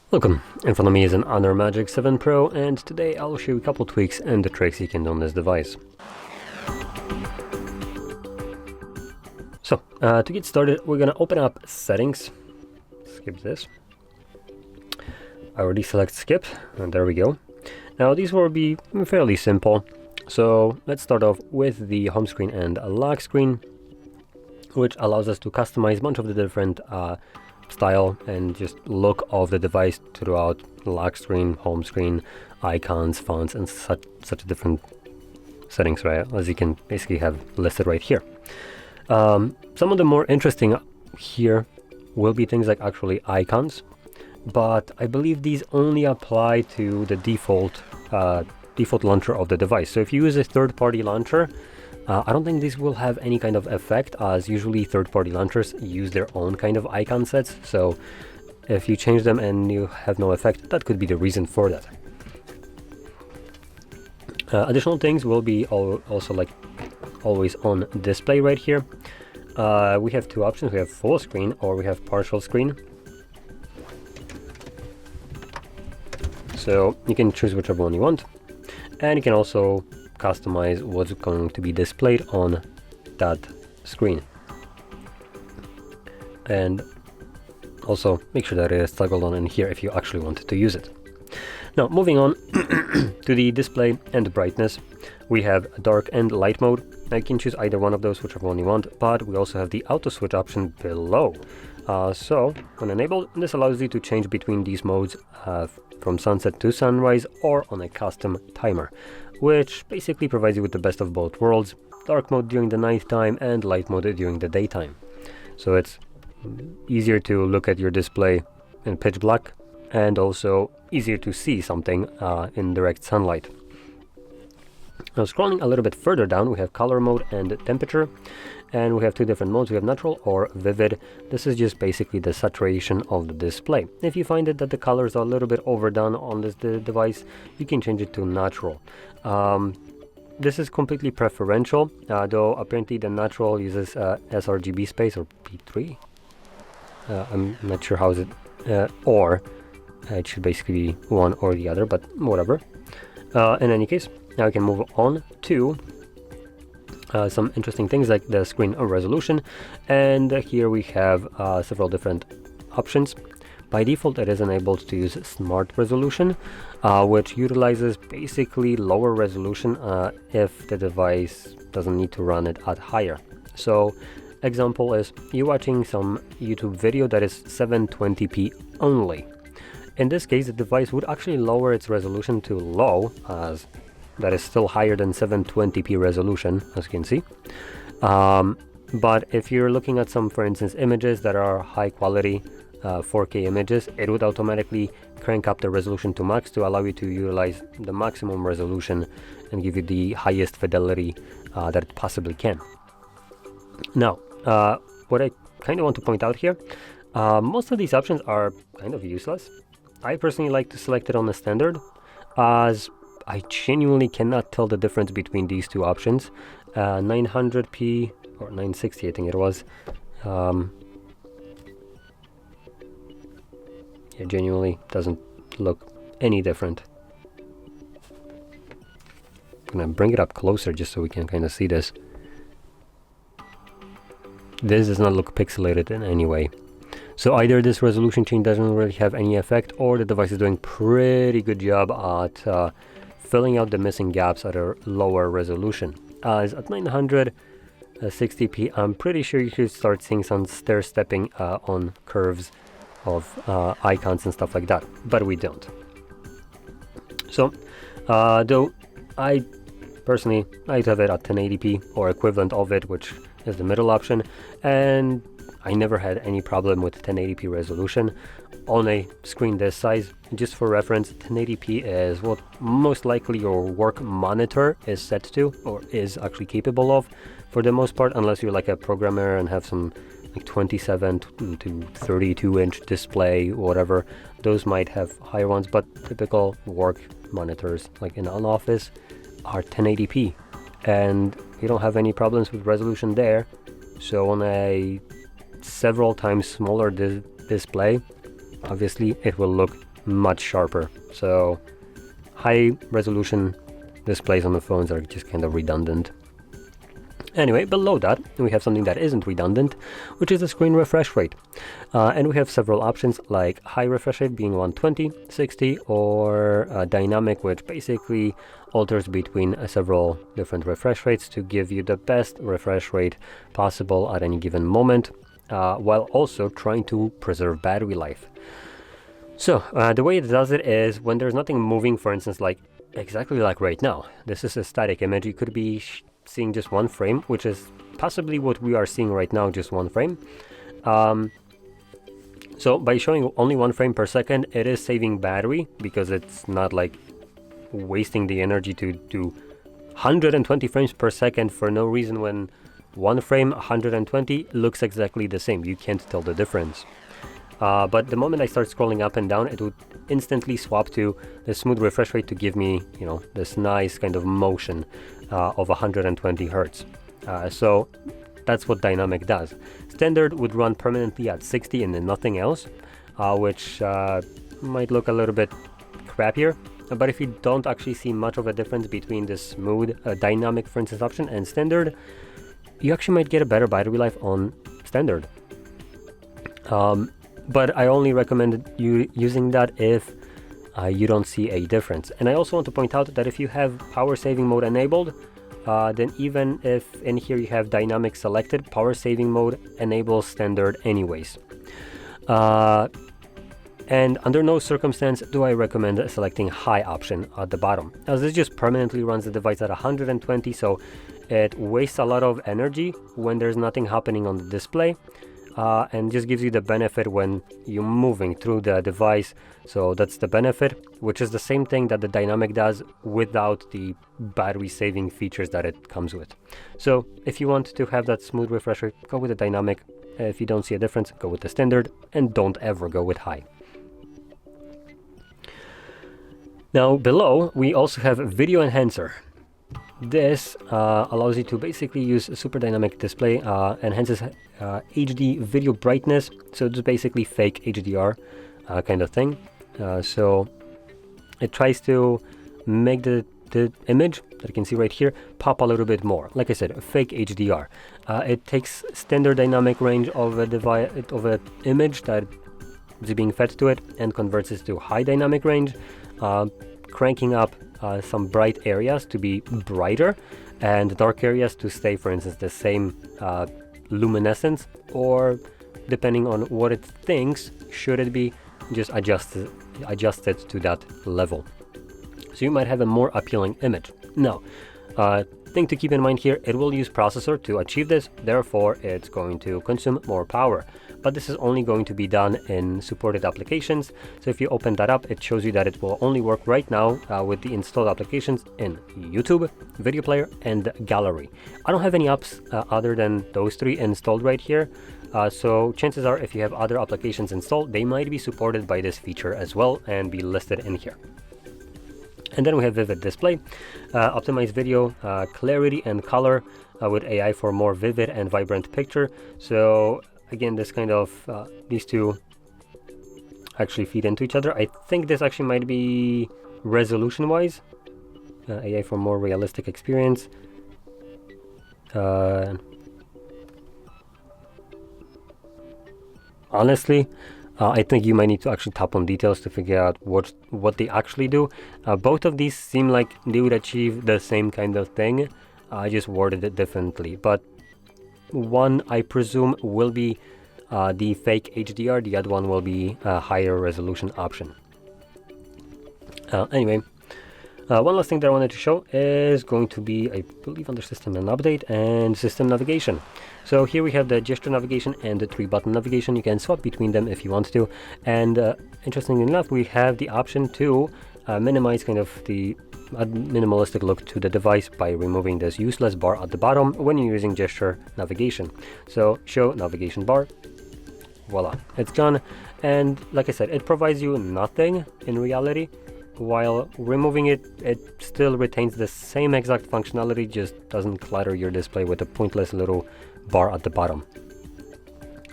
Welcome, in front of me is an HONOR Magic7 Pro, and today I'll show you a couple tweaks and the tricks you can do on this device. So, to get started, we're going to open up Settings, skip this. I already select Skip, and there we go. Now these will be fairly simple, so let's start off with the home screen and lock screen, which allows us to customize a bunch of the different style and just look of the device throughout lock screen, home screen, icons, fonts, and such different settings, right, as you can basically have listed right here. Some of the more interesting here will be things like actually icons, but I believe these only apply to the default launcher of the device. So if you use a third-party launcher, I don't think these will have any kind of effect, as usually third-party launchers use their own kind of icon sets. So if you change them and you have no effect, that could be the reason for that. Additional things will be also like always on display right here. We have two options. We have full screen or we have partial screen. So you can choose whichever one you want, and you can also customize what's going to be displayed on that screen, and also make sure that it is toggled on in here if you actually want to use it. Now moving on to the display and the brightness, we have dark and light mode. Now you can choose either one of those, whichever one you want, but we also have the auto switch option below. So when enabled, this allows you to change between these modes from sunset to sunrise or on a custom timer, which basically provides you with the best of both worlds: dark mode during the night time and light mode during the daytime. So it's easier to look at your display in pitch black and also easier to see something in direct sunlight. Now scrolling a little bit further down, we have color mode and temperature, and we have two different modes. We have natural or vivid. This is just basically the saturation of the display. If you find it that the colors are a little bit overdone on this device, you can change it to natural. This is completely preferential, though apparently the natural uses sRGB space, or P3. I'm not sure how is it, or it should basically be one or the other, but whatever. In any case, now we can move on to some interesting things like the screen resolution, and here we have several different options. By default, it is enabled to use smart resolution, which utilizes basically lower resolution if the device doesn't need to run it at higher. So example is you watching some YouTube video that is 720p only. In this case, the device would actually lower its resolution to low, as that is still higher than 720p resolution, as you can see. But if you're looking at some, for instance, images that are high quality 4K images, it would automatically crank up the resolution to max to allow you to utilize the maximum resolution and give you the highest fidelity that it possibly can. Now, what I kind of want to point out here, most of these options are kind of useless. I personally like to select it on the standard, as I genuinely cannot tell the difference between these two options. 900p or 960, I think it was. It genuinely doesn't look any different. I'm gonna bring it up closer just so we can kind of see this. This does not look pixelated in any way. So either this resolution change doesn't really have any effect, or the device is doing pretty good job at filling out the missing gaps at a lower resolution. As at 960p, I'm pretty sure you should start seeing some stair-stepping on curves of icons and stuff like that, but we don't. So, though I personally I'd have it at 1080p or equivalent of it, which is the middle option, and I never had any problem with 1080p resolution on a screen this size. Just for reference, 1080p is what most likely your work monitor is set to, or is actually capable of for the most part, unless you're like a programmer and have some like 27 to 32 inch display, whatever. Those might have higher ones, but typical work monitors like in an office are 1080p, and you don't have any problems with resolution there. So on a several times smaller display, obviously it will look much sharper. So high resolution displays on the phones are just kind of redundant. Anyway, below that, we have something that isn't redundant, which is the screen refresh rate. And we have several options, like high refresh rate being 120, 60, or dynamic, which basically alters between several different refresh rates to give you the best refresh rate possible at any given moment, while also trying to preserve battery life. So the way it does it is when there's nothing moving, for instance, like exactly like right now. This is a static image. You could be seeing just one frame, which is possibly what we are seeing right now, just one frame. So by showing only 1 frame per second, it is saving battery because it's not like wasting the energy to do 120 frames per second for no reason when 1 frame, 120 looks exactly the same. You can't tell the difference. But the moment I start scrolling up and down, it would instantly swap to the smooth refresh rate to give me, you know, this nice kind of motion of 120 hertz. So that's what dynamic does. Standard would run permanently at 60 and then nothing else, which might look a little bit crappier. But if you don't actually see much of a difference between the smooth dynamic, for instance, option and standard, you actually might get a better battery life on standard. But I only recommend you using that if you don't see a difference. And I also want to point out that if you have power saving mode enabled, then even if in here you have dynamic selected, power saving mode enables standard anyways. And under no circumstance do I recommend selecting high option at the bottom, as this just permanently runs the device at 120, so it wastes a lot of energy when there's nothing happening on the display. And just gives you the benefit when you're moving through the device. So that's the benefit, which is the same thing that the dynamic does without the battery saving features that it comes with. So if you want to have that smooth refresh rate, go with the dynamic. If you don't see a difference, go with the standard, and don't ever go with high. Now below, we also have video enhancer. This allows you to basically use a super dynamic display, enhances HD video brightness, so it's basically fake HDR kind of thing. So it tries to make the image that you can see right here pop a little bit more. Like I said, fake HDR. It takes standard dynamic range of a image that is being fed to it and converts it to high dynamic range, cranking up some bright areas to be brighter and dark areas to stay, for instance, the same luminescence, or depending on what it thinks should it be, just adjust it to that level. So you might have a more appealing image. Now, thing to keep in mind here, it will use processor to achieve this, therefore it's going to consume more power. But this is only going to be done in supported applications. So if you open that up, it shows you that it will only work right now with the installed applications in YouTube, Video Player, and Gallery. I don't have any apps other than those 3 installed right here. So chances are if you have other applications installed, they might be supported by this feature as well and be listed in here. And then we have Vivid Display, optimized video clarity and color with AI for more vivid and vibrant picture. So again, this kind of these two actually feed into each other. I think this actually might be resolution wise, AI for more realistic experience. Honestly, I think you might need to actually tap on details to figure out what they actually do. Both of these seem like they would achieve the same kind of thing. I just worded it differently, but one I presume will be the fake HDR, the other one will be a higher resolution option. Anyway, one last thing that I wanted to show is going to be, I believe, under system and update and system navigation. So here we have the gesture navigation and the 3-button navigation. You can swap between them if you want to. And interestingly enough, we have the option to minimize kind of the minimalistic look to the device by removing this useless bar at the bottom when you're using gesture navigation. So show navigation bar, voila, it's gone. And like I said, it provides you nothing in reality. While removing it, it still retains the same exact functionality, just doesn't clutter your display with a pointless little bar at the bottom.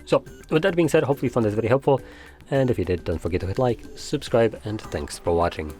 So with that being said, hopefully you found this very helpful. And if you did, don't forget to hit like, subscribe, and thanks for watching.